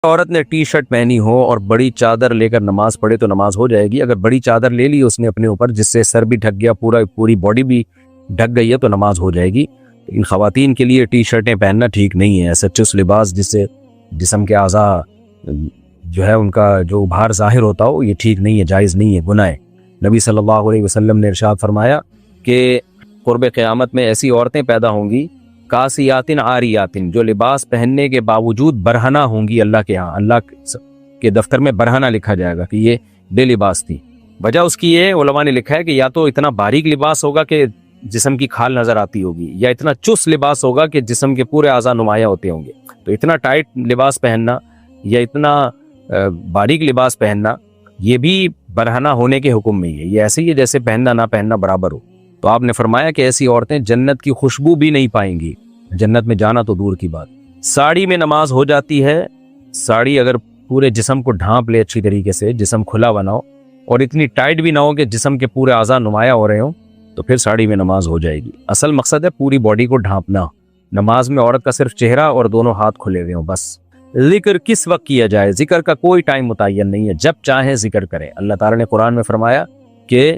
عورت نے T shirt پہنی ہو اور بڑی چادر لے کر نماز پڑھے تو نماز ہو جائے گی. اگر بڑی چادر لے لی اس نے اپنے اوپر جس سے سر بھی ڈھک گیا, پوری باڈی بھی ڈھک گئی ہے, تو نماز ہو جائے گی. ان خواتین کے لیے ٹی شرٹیں پہننا ٹھیک نہیں ہے. ایسا چس لباس جس سے جسم کے اعضاء جو ہے ان کا جو ابھار ظاہر ہوتا ہو, یہ ٹھیک نہیں ہے, جائز نہیں ہے, گناہ ہے. نبی صلی اللہ علیہ وسلم نے ارشاد فرمایا کہ قرب قیامت میں ایسی عورتیں پیدا ہوں گی کاسیاتن عاریاتن, جو لباس پہننے کے باوجود برہنہ ہوں گی. اللہ کے ہاں, اللہ کے دفتر میں برہنہ لکھا جائے گا کہ یہ بے لباس تھی. وجہ اس کی یہ علماء نے لکھا ہے کہ یا تو اتنا باریک لباس ہوگا کہ جسم کی کھال نظر آتی ہوگی, یا اتنا چست لباس ہوگا کہ جسم کے پورے اعضاء نمایاں ہوتے ہوں گے. تو اتنا ٹائٹ لباس پہننا یا اتنا باریک لباس پہننا یہ بھی برہنہ ہونے کے حکم میں ہی ہے. یہ ایسے ہی ہے جیسے پہننا نہ پہننا برابر ہو. تو آپ نے فرمایا کہ ایسی عورتیں جنت کی خوشبو بھی نہیں پائیں گی, جنت میں جانا تو دور کی بات. ساڑی میں نماز ہو جاتی ہے. ساڑی اگر پورے جسم کو ڈھانپ لے اچھی طریقے سے, جسم کھلا بناؤ اور اتنی ٹائٹ بھی نہ ہو کہ جسم کے پورے اعضاء نمایاں ہو رہے ہوں, تو پھر ساڑی میں نماز ہو جائے گی. اصل مقصد ہے پوری باڈی کو ڈھانپنا. نماز میں عورت کا صرف چہرہ اور دونوں ہاتھ کھلے ہوئے ہوں بس. ذکر کس وقت کیا جائے؟ ذکر کا کوئی ٹائم متعین نہیں ہے, جب چاہیں ذکر کریں. اللہ تعالیٰ نے قرآن میں فرمایا کہ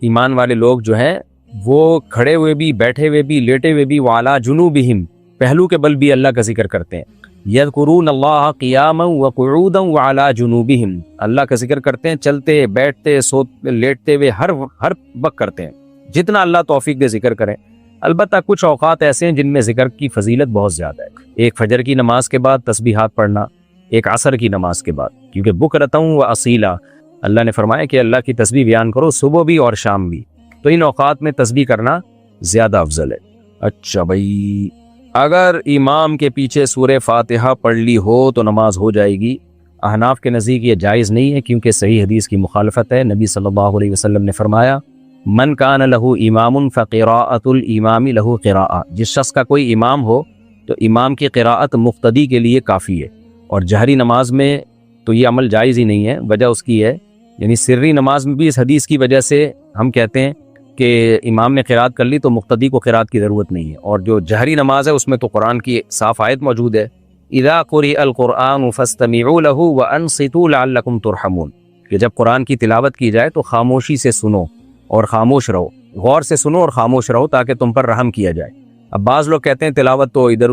ایمان والے لوگ جو ہیں وہ کھڑے ہوئے بھی, بیٹھے ہوئے بھی, لیٹے ہوئے بھی, وعلی جنوبہم, پہلو کے بل بھی اللہ کا ذکر کرتے ہیں. یذکرون اللہ قیاما وقعودا وعلی جنوبہم, اللہ کا ذکر کرتے ہیں چلتے, بیٹھتے, سوتے, لیٹتے ہوئے, ہر وقت کرتے ہیں. جتنا اللہ توفیق دے ذکر کریں. البتہ کچھ اوقات ایسے ہیں جن میں ذکر کی فضیلت بہت زیادہ ہے. ایک فجر کی نماز کے بعد تسبیحات پڑھنا, ایک عصر کی نماز کے بعد, کیونکہ بکرۃ و اصیلا اللہ نے فرمایا کہ اللہ کی تسبیح بیان کرو صبح بھی اور شام بھی. تو ان اوقات میں تسبیح کرنا زیادہ افضل ہے. اچھا بھائی, اگر امام کے پیچھے سورہ فاتحہ پڑھ لی ہو تو نماز ہو جائے گی. احناف کے نزدیک یہ جائز نہیں ہے کیونکہ صحیح حدیث کی مخالفت ہے. نبی صلی اللہ علیہ وسلم نے فرمایا من کان لہ امام فقراءۃ الامام لہ قراءۃ, جس شخص کا کوئی امام ہو تو امام کی قراءت مقتدی کے لیے کافی ہے. اور جہری نماز میں تو یہ عمل جائز ہی نہیں ہے. وجہ اس کی ہے, یعنی سری نماز میں بھی اس حدیث کی وجہ سے ہم کہتے ہیں کہ امام نے قراءت کر لی تو مقتدی کو قراءت کی ضرورت نہیں ہے. اور جو جہری نماز ہے اس میں تو قرآن کی صاف آیت موجود ہے, اذا قرئ القرآن فاستمعوا له وانصتوا لعلکم ترحمون, کہ جب قرآن کی تلاوت کی جائے تو خاموشی سے سنو اور خاموش رہو, غور سے سنو اور خاموش رہو تاکہ تم پر رحم کیا جائے. اب بعض لوگ کہتے ہیں تلاوت تو ادھر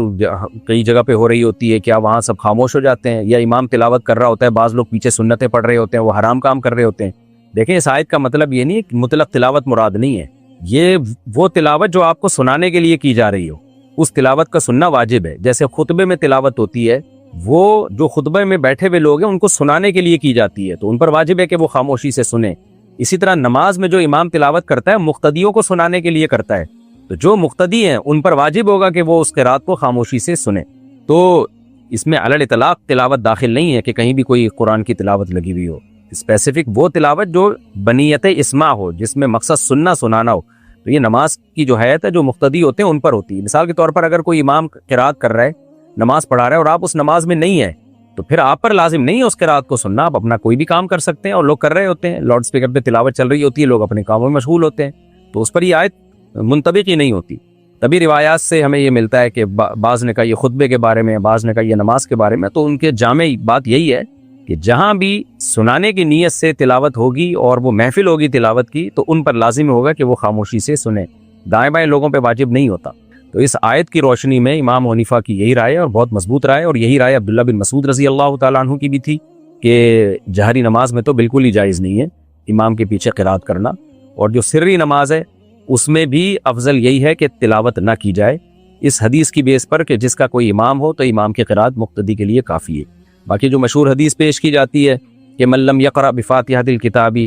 کئی جگہ پہ ہو رہی ہوتی ہے, کیا وہاں سب خاموش ہو جاتے ہیں؟ یا امام تلاوت کر رہا ہوتا ہے, بعض لوگ پیچھے سنتیں پڑھ رہے ہوتے ہیں, وہ حرام کام کر رہے ہوتے ہیں. دیکھیں اس آیت کا مطلب یہ نہیں کہ مطلق تلاوت مراد نہیں ہے. یہ وہ تلاوت جو آپ کو سنانے کے لیے کی جا رہی ہو, اس تلاوت کا سننا واجب ہے. جیسے خطبے میں تلاوت ہوتی ہے, وہ جو خطبے میں بیٹھے ہوئے لوگ ہیں ان کو سنانے کے لیے کی جاتی ہے, تو ان پر واجب ہے کہ وہ خاموشی سے سنیں. اسی طرح نماز میں جو امام تلاوت کرتا ہے مقتدیوں کو سنانے کے لیے کرتا ہے, تو جو مقتدی ہیں ان پر واجب ہوگا کہ وہ اس قرات کو خاموشی سے سنیں. تو اس میں علی الاطلاق تلاوت داخل نہیں ہے کہ کہیں بھی کوئی قرآن کی تلاوت لگی ہوئی ہو. اسپیسیفک وہ تلاوت جو بنیت اسماع ہو, جس میں مقصد سننا سنانا ہو, تو یہ نماز کی جو حیت ہے جو مقتدی ہوتے ہیں ان پر ہوتی ہے. مثال کے طور پر اگر کوئی امام قرات کر رہا ہے, نماز پڑھا رہا ہے, اور آپ اس نماز میں نہیں ہیں, تو پھر آپ پر لازم نہیں ہے اس قرات کو سننا. آپ اپنا کوئی بھی کام کر سکتے ہیں, اور لوگ کر رہے ہوتے ہیں, لاؤڈ اسپیکر پہ تلاوت چل رہی ہوتی ہے, لوگ اپنے کاموں میں مشغول ہوتے ہیں, تو اس پر یہ آیت منطبق ہی نہیں ہوتی. تبھی روایات سے ہمیں یہ ملتا ہے کہ بعض نے کہا یہ خطبے کے بارے میں, بعض نے کہا یہ نماز کے بارے میں. تو ان کے جامع بات یہی ہے کہ جہاں بھی سنانے کی نیت سے تلاوت ہوگی اور وہ محفل ہوگی تلاوت کی, تو ان پر لازم ہوگا کہ وہ خاموشی سے سنیں. دائیں بائیں لوگوں پہ واجب نہیں ہوتا. تو اس آیت کی روشنی میں امام حنیفہ کی یہی رائے ہے, اور بہت مضبوط رائے, اور یہی رائے عبداللہ بن مسعود رضی اللہ تعالیٰ عنہ کی بھی تھی کہ جہری نماز میں تو بالکل ہی جائز نہیں ہے امام کے پیچھے قرات کرنا. اور جو سری نماز ہے اس میں بھی افضل یہی ہے کہ تلاوت نہ کی جائے, اس حدیث کی بیس پر کہ جس کا کوئی امام ہو تو امام کی قرات مقتدی کے لیے کافی ہے. باقی جو مشہور حدیث پیش کی جاتی ہے کہ من لم یقرأ بفاتحۃ الکتاب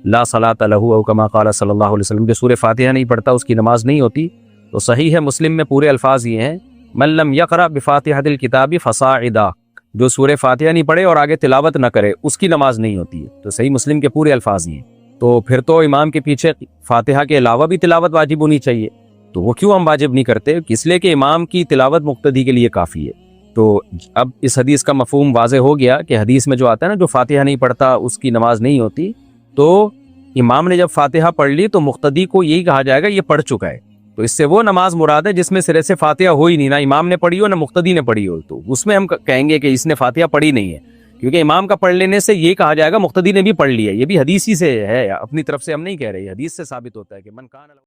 لا صلاۃ لہ او کما قال صلی اللہ علیہ وسلم, جو سورہ فاتحہ نہیں پڑھتا اس کی نماز نہیں ہوتی, تو صحیح ہے مسلم میں پورے الفاظ یہ ہیں من لم یقرأ بفاتحۃ الکتاب فصاعدا, جو سورہ فاتحہ نہیں پڑھے اور آگے تلاوت نہ کرے اس کی نماز نہیں ہوتی ہے. تو صحیح مسلم کے پورے الفاظ یہ ہیں. تو پھر تو امام کے پیچھے فاتحہ کے علاوہ بھی تلاوت واجب ہونی چاہیے. تو وہ کیوں ہم واجب نہیں کرتے؟ اس لیے کہ امام کی تلاوت مقتدی کے لیے کافی ہے. تو اب اس حدیث کا مفہوم واضح ہو گیا کہ حدیث میں جو آتا ہے نا, جو فاتحہ نہیں پڑھتا اس کی نماز نہیں ہوتی, تو امام نے جب فاتحہ پڑھ لی تو مقتدی کو یہی کہا جائے گا یہ پڑھ چکا ہے, تو اس سے وہ نماز مراد ہے جس میں سرے سے فاتحہ ہو ہی نہیں، نہ امام نے پڑھی ہو نہ مقتدی نے پڑھی ہو، تو اس میں ہم کہیں گے کہ اس نے فاتحہ پڑھی نہیں ہے، کیونکہ امام کا پڑھ لینے سے یہ کہا جائے گا مقتدی نے بھی پڑھ لیا، یہ بھی حدیث ہی سے ہے، اپنی طرف سے ہم نہیں کہہ رہے، حدیث سے ثابت ہوتا ہے کہ من کان